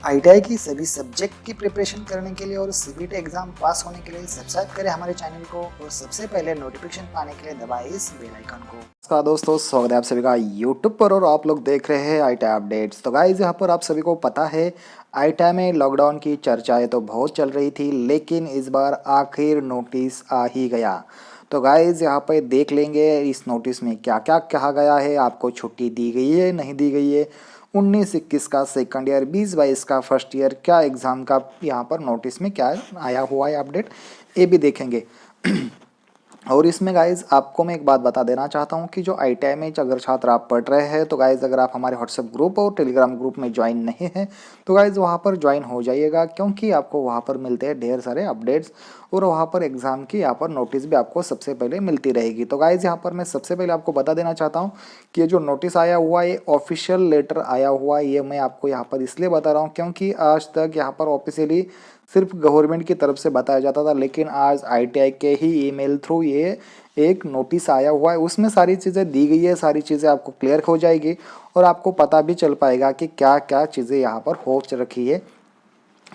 ITI की सभी subject की प्रिपरेशन करने के लिए और सीबीटी एग्जाम पास होने के लिए सब्सक्राइब करें हमारे चैनल को और सबसे पहले नोटिफिकेशन पाने के लिए दबाएं इस बेल आइकन को। नमस्कार दोस्तों, स्वागत है आप सभी का यूट्यूब पर और आप लोग देख रहे हैं आईटीआई अपडेट्स। तो गाइज यहाँ पर आप सभी को पता है आईटीआई में लॉकडाउन की चर्चाएं तो बहुत चल रही थी, लेकिन इस बार आखिर नोटिस आ ही गया। तो गाइज यहाँ पे देख लेंगे इस नोटिस में क्या क्या कहा गया है, आपको छुट्टी दी गई है नहीं दी गई है, 19-21 का सेकंड ईयर, 20-22 का फर्स्ट ईयर, क्या एग्ज़ाम का यहाँ पर नोटिस में क्या आया हुआ है अपडेट, ये भी देखेंगे। और इसमें गाइज़ आपको मैं एक बात बता देना चाहता हूँ कि जो आईटीआई में अगर छात्र आप पढ़ रहे हैं तो गाइज़ अगर आप हमारे व्हाट्सएप ग्रुप और टेलीग्राम ग्रुप में ज्वाइन नहीं हैं तो गाइज़ वहाँ पर ज्वाइन हो जाइएगा, क्योंकि आपको वहाँ पर मिलते हैं ढेर सारे अपडेट्स और वहाँ पर एग्ज़ाम की यहाँ पर नोटिस भी आपको सबसे पहले मिलती रहेगी। तो गाइज़ यहाँ पर मैं सबसे पहले आपको बता देना चाहता हूँ कि ये जो नोटिस आया हुआ है, ये ऑफिशियल लेटर आया हुआ है। ये मैं आपको यहाँ पर इसलिए बता रहा हूँ क्योंकि आज तक यहाँ पर ऑफिशियली सिर्फ गवर्नमेंट की तरफ से बताया जाता था, लेकिन आज आईटीआई के ही ईमेल थ्रू ये एक नोटिस आया हुआ है। उसमें सारी चीज़ें दी गई है, सारी चीज़ें आपको क्लियर हो जाएगी और आपको पता भी चल पाएगा कि क्या क्या चीज़ें यहाँ पर हो रखी है।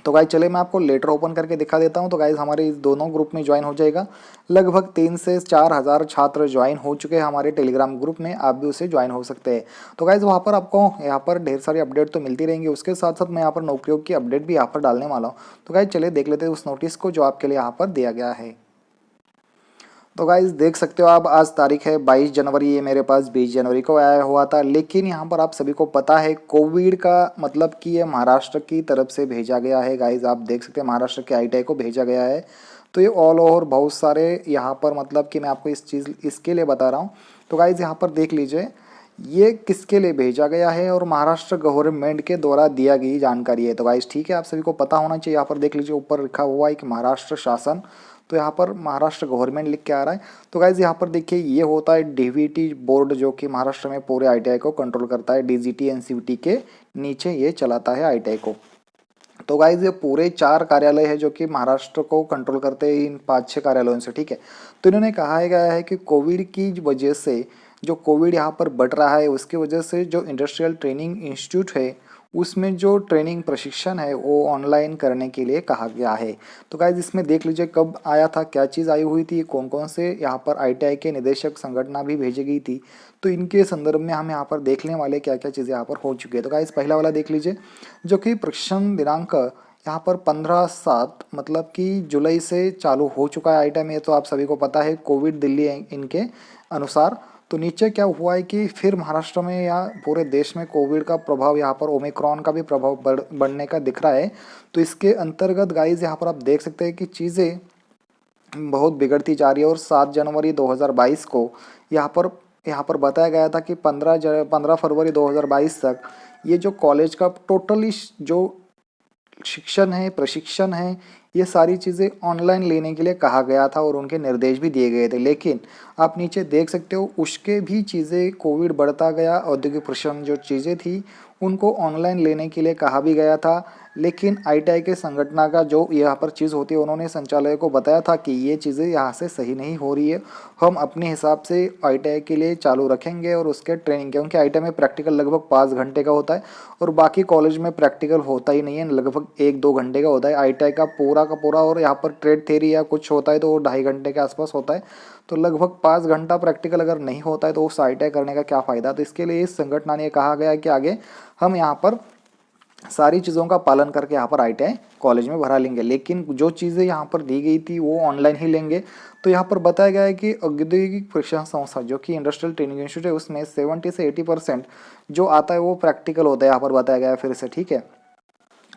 तो गाइज चले मैं आपको लेटर ओपन करके दिखा देता हूँ। तो गाइज हमारे इस दोनों ग्रुप में ज्वाइन हो जाएगा। लगभग 3 से 4 हज़ार छात्र ज्वाइन हो चुके हैं हमारे टेलीग्राम ग्रुप में, आप भी उसे ज्वाइन हो सकते हैं। तो गाइज वहाँ पर आपको यहाँ पर ढेर सारी अपडेट तो मिलती रहेंगी, उसके साथ साथ मैं यहाँ पर नौकरियों की अपडेट भी यहाँ पर डालने वाला हूँ। तो गाइज चलिए देख लेते हैं उस नोटिस को जो आपके लिए यहाँ पर दिया गया है। तो गाइज देख सकते हो आप, आज तारीख है 22 जनवरी, ये मेरे पास 20 जनवरी को आया हुआ था। लेकिन यहाँ पर आप सभी को पता है कोविड का मतलब कि ये महाराष्ट्र की तरफ से भेजा गया है। गाइज आप देख सकते हैं महाराष्ट्र के आईटीआई को भेजा गया है। तो ये ऑल ओवर बहुत सारे यहाँ पर मतलब कि मैं आपको इस चीज़ इसके लिए बता रहा हूँ। तो गाइज यहाँ पर देख लीजिए ये किसके लिए भेजा गया है और महाराष्ट्र गवर्नमेंट के द्वारा दिया गई जानकारी है। तो गाइज ठीक है, आप सभी को पता होना चाहिए। यहाँ पर देख लीजिए ऊपर लिखा हुआ है कि महाराष्ट्र शासन, तो यहाँ पर महाराष्ट्र गवर्नमेंट लिख के आ रहा है। तो गाइज यहाँ पर देखिए ये होता है डीवीटी बोर्ड, जो कि महाराष्ट्र में पूरे आईटीआई को कंट्रोल करता है। डीजीटी एनसीवीटी के नीचे ये चलाता है आईटीआई को। तो गाइज ये पूरे 4 कार्यालय है जो कि महाराष्ट्र को कंट्रोल करते हैं इन 5-6 कार्यालयों से, ठीक है। तो इन्होंने कहा गया है कि कोविड की वजह से जो कोविड यहाँ पर बढ़ रहा है, उसकी वजह से जो इंडस्ट्रियल ट्रेनिंग इंस्टीट्यूट है उसमें जो ट्रेनिंग प्रशिक्षण है वो ऑनलाइन करने के लिए कहा गया है। तो गाइज इसमें देख लीजिए कब आया था, क्या चीज़ आई हुई थी, कौन कौन से यहाँ पर आईटीआई के निदेशक संगठना भी भेजी गई थी। तो इनके संदर्भ में हम यहाँ पर देखने वाले क्या क्या चीज़ें यहाँ पर हो चुकी है। तो गाइज पहला वाला देख लीजिए, जो कि प्रशिक्षण दिनांक यहाँ पर 15/7 मतलब कि जुलाई से चालू हो चुका है आईटीआई में। तो आप सभी को पता है कोविड दिल्ली इनके अनुसार। तो नीचे क्या हुआ है कि फिर महाराष्ट्र में या पूरे देश में कोविड का प्रभाव, यहाँ पर ओमिक्रॉन का भी प्रभाव बढ़ने का दिख रहा है। तो इसके अंतर्गत गाइज यहाँ पर आप देख सकते हैं कि चीज़ें बहुत बिगड़ती जा रही है। और 7 जनवरी 2022 को यहाँ पर बताया गया था कि 15 फरवरी 2022 तक ये जो कॉलेज का टोटली जो शिक्षण है, प्रशिक्षण है, ये सारी चीज़ें ऑनलाइन लेने के लिए कहा गया था और उनके निर्देश भी दिए गए थे। लेकिन आप नीचे देख सकते हो उसके भी चीज़ें कोविड बढ़ता गया, औद्योगिक प्रशिक्षण जो चीज़ें थी उनको ऑनलाइन लेने के लिए कहा भी गया था। लेकिन आईटीआई के संगठन का जो यहाँ पर चीज़ होती है, उन्होंने संचालय को बताया था कि ये चीज़ें यहाँ से सही नहीं हो रही है, हम अपने हिसाब से आईटीआई के लिए चालू रखेंगे और उसके ट्रेनिंग, क्योंकि आईटीआई में प्रैक्टिकल लगभग 5 घंटे का होता है और बाकी कॉलेज में प्रैक्टिकल होता ही नहीं है, लगभग 1-2 घंटे का होता है। आईटीआई का पूरा और यहाँ पर ट्रेड थ्योरी या कुछ होता है तो वो 2.5 घंटे के आसपास होता है। तो लगभग 5 घंटा प्रैक्टिकल अगर नहीं होता है तो उस आईटीआई करने का क्या फ़ायदा। तो इसके लिए इस संगठन ने कहा गया है कि आगे हम यहाँ पर सारी चीज़ों का पालन करके यहाँ पर आईटीआई कॉलेज में भरा लेंगे, लेकिन जो चीज़ें यहाँ पर दी गई थी वो ऑनलाइन ही लेंगे। तो यहाँ पर बताया गया है कि औद्योगिक प्रशिक्षण संस्था जो कि इंडस्ट्रियल ट्रेनिंग इंस्टीट्यूट है उसमें 70 से 80% जो आता है वो प्रैक्टिकल होता है, यहाँ पर बताया गया है फिर से, ठीक है।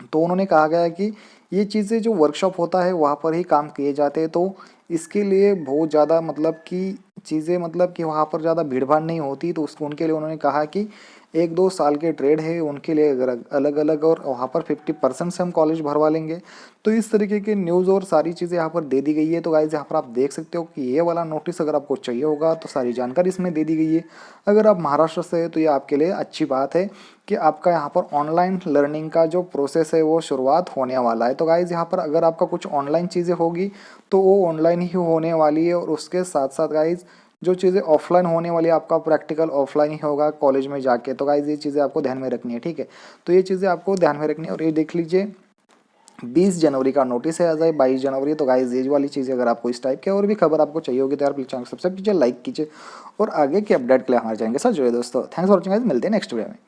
तो उन्होंने कहा गया है कि ये चीज़ें जो वर्कशॉप होता है वहाँ पर ही काम किए जाते हैं। तो इसके लिए बहुत ज़्यादा मतलब कि चीज़ें मतलब कि वहाँ पर ज़्यादा भीड़ भाड़ नहीं होती। तो उसको उनके लिए उन्होंने कहा कि 1-2 साल के ट्रेड है उनके लिए अलग अलग और वहाँ पर 50% से हम कॉलेज भरवा लेंगे। तो इस तरीके की न्यूज़ और सारी चीज़ें यहाँ पर दे दी गई है। तो गाइज यहाँ पर आप देख सकते हो कि ये वाला नोटिस अगर आपको चाहिए होगा तो सारी जानकारी इसमें दे दी गई है। अगर आप महाराष्ट्र से है तो ये आपके लिए अच्छी बात है कि आपका यहाँ पर ऑनलाइन लर्निंग का जो प्रोसेस है वो शुरुआत होने वाला है। तो गाइज यहाँ पर अगर आपका कुछ ऑनलाइन चीज़ें होगी तो वो ऑनलाइन ही होने वाली है। और उसके साथ साथ गाइज जो चीज़ें ऑफलाइन होने वाली आपका प्रैक्टिकल ऑफलाइन ही होगा कॉलेज में जाके। तो गाइज ये चीज़ें आपको ध्यान में रखनी है, ठीक है। तो ये चीज़ें आपको ध्यान में रखनी है। और ये देख लीजिए 20 जनवरी का नोटिस है, आज है 22 जनवरी। तो गाइज ये वाली चीज़ें अगर आपको इस टाइप की और भी खबर आपको चाहिए होगी तो यार प्लीज चैनल सब्सक्राइब कीजिए, लाइक कीजिए और आगे के अपडेट के लिए हमारे चैनल के साथ जुड़े दोस्तों। थैंक्स फॉर वॉचिंग गाइज, मिलते हैं नेक्स्ट वीडियो में।